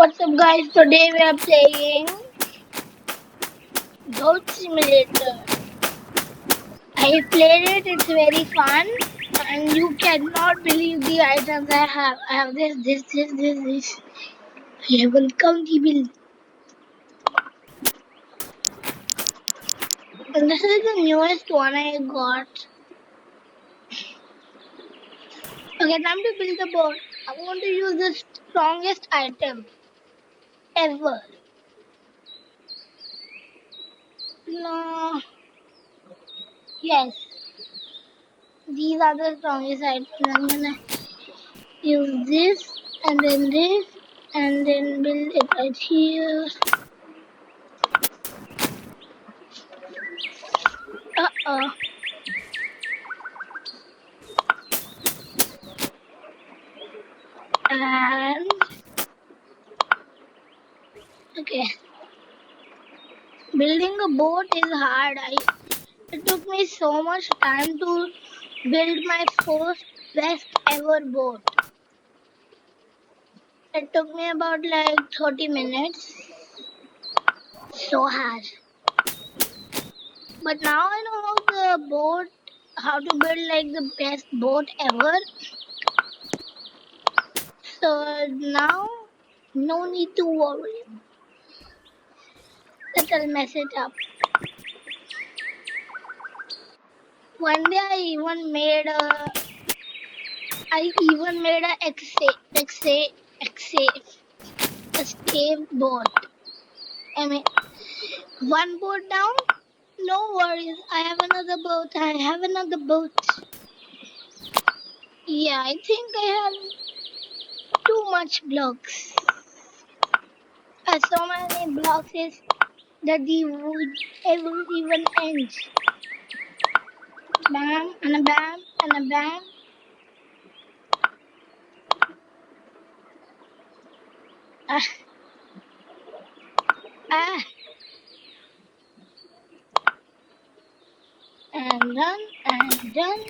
What's up, guys? Today we are playing Goat Simulator. I played it, it's very fun, and you cannot believe the items I have. I have this. Level county bill. And this is the newest one I got. Okay, time to build the boat. I want to use the strongest item ever. No, yes, these are the strongest items. I'm gonna use this and then build it right here. Uh-oh. And okay, building a boat is hard. It took me so much time to build my first best ever boat. It took me about like 30 minutes. So hard. But now I know how to build like the best boat ever. So now, no need to worry that I'll mess it up. One day I even made a escape boat. I mean, one boat down, no worries. I have another boat. Yeah, I think I have too much blocks. So many blocks is that the wood ever even ends. Bam and a bam and a bam. Ah, ah, and done.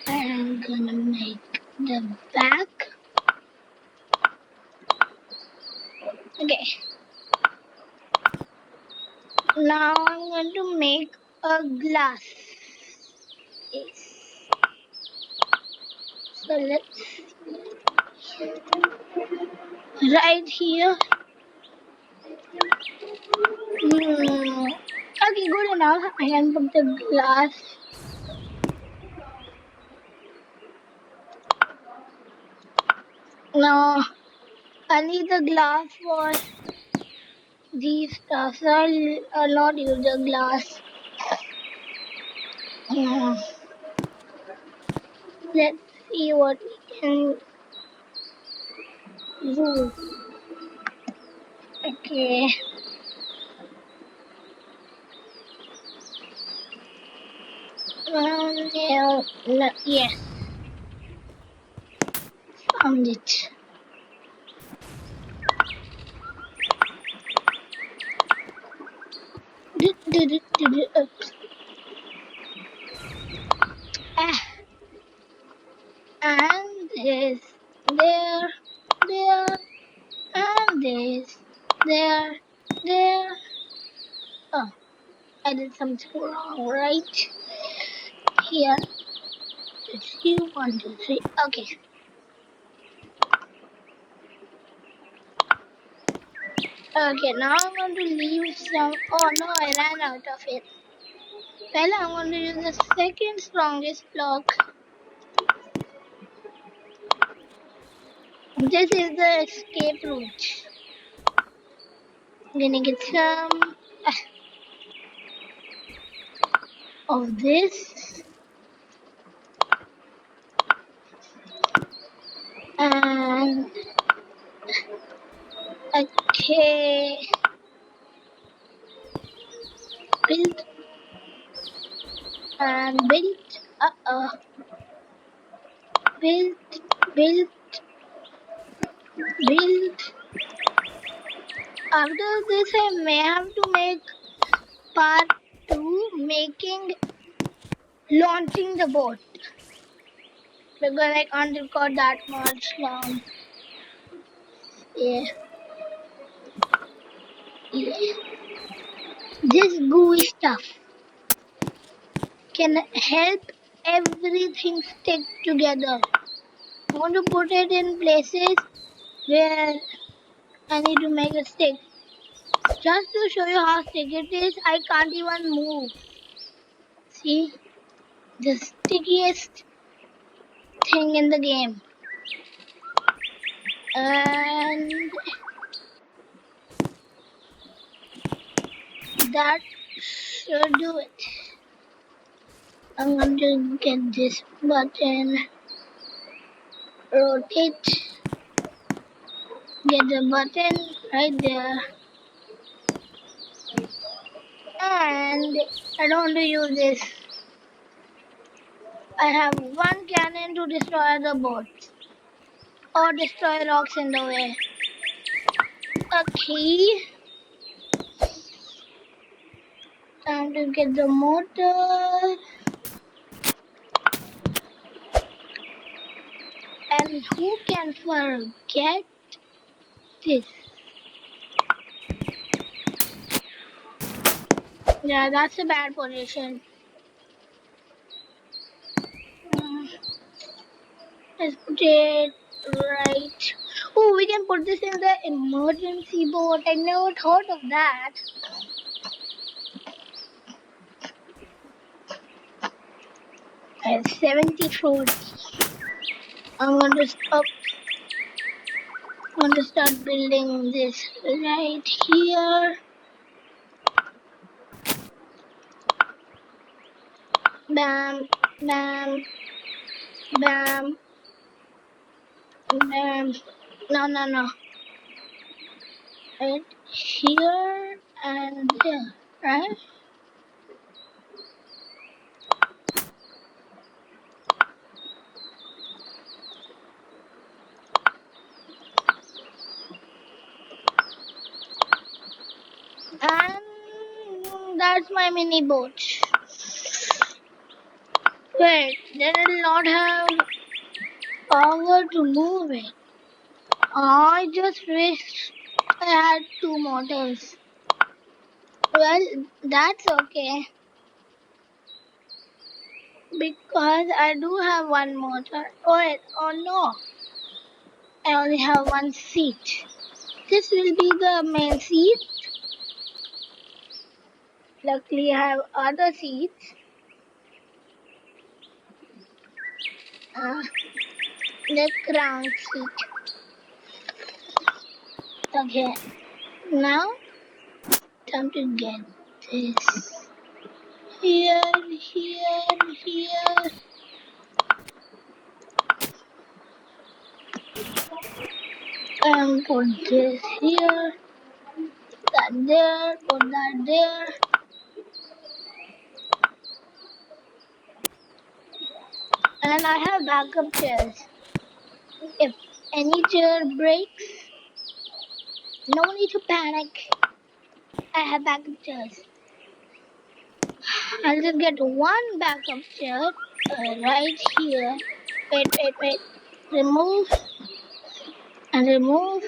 I'm gonna make the back. Okay. Now I'm going to make a glass. Yes. So let's right here. Okay, good enough. I can put the glass. Now I need the glass for these stuff. So I'll not use the glass. Let's see what we can do. Okay. Yes, found it. Ah, and this, there, and this, there. Oh, I did something wrong right here. Let's see, 1, 2, 3. Okay. Okay, now I'm going to leave some. Oh no, I ran out of it. Well, I'm going to use the second strongest block. This is the escape route. I'm gonna get some of this. And okay, build and build. Build, build, build. After this, I may have to make part 2, launching the boat, because I can't record that much long. Yeah. This gooey stuff can help everything stick together. I want to put it in places where I need to make it stick. Just to show you how sticky it is, I can't even move. See? The stickiest thing in the game. And that should do it. I'm going to get this button, rotate, get the button right there. And I don't want to use this. I have one cannon to destroy the boat or destroy rocks in the way. A key. Time to get the motor. And who can forget this? Yeah, that's a bad position. Uh, let's put it right. Oh, we can put this in the emergency boat. I never thought of that. I have 70 fruits. I'm going to stop. I'm going to start building this right here. Bam, bam, bam, bam. No, no, no. Right here and here, right? And that's my mini boat. Wait, did it not have power to move it? I just wished I had two motors. Well, that's okay. Because I do have one motor. Oh, wait, oh no. I only have one seat. This will be the main seat. Luckily, I have other seats. Uh, the crown seat. Okay, now time to get this here, here, here, and put this here, that there, put that there, and I have backup chairs. If any chair breaks, no need to panic. I have backup chairs. I'll just get one backup chair right here. Wait, wait, wait. Remove and remove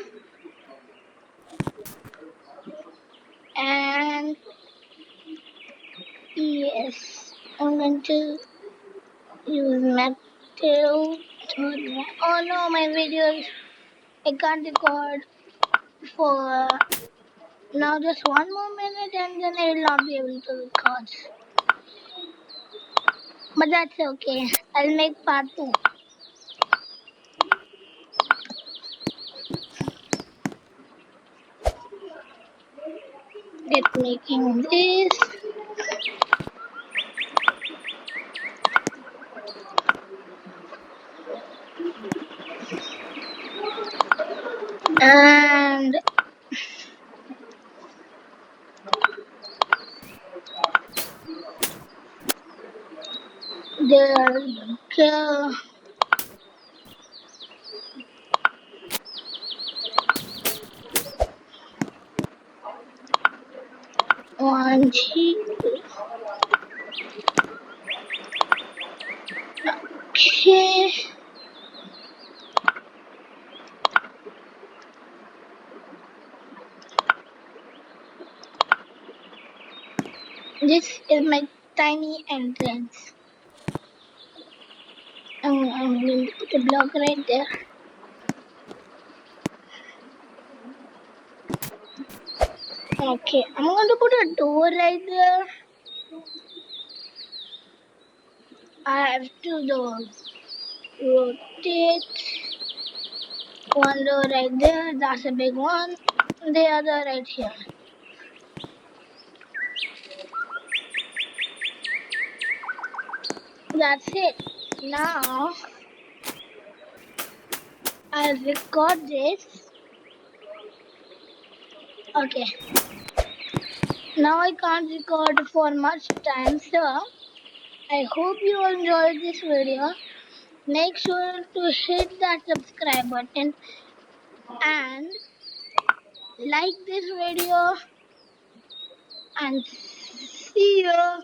and yes, I'm going to use metal. Oh no, my videos I can't record for now. Just one more minute, and then I will not be able to record. But that's okay. I'll make part two. Get making this. And there you go. One, two. Okay. This is my tiny entrance. I'm going to put a block right there. Okay, I'm going to put a door right there. I have two doors. Rotate. One door right there. That's a big one. The other right here. That's it. Now I'll record this. Okay. Now I can't record for much time, so I hope you enjoyed this video. Make sure to hit that subscribe button and like this video and see you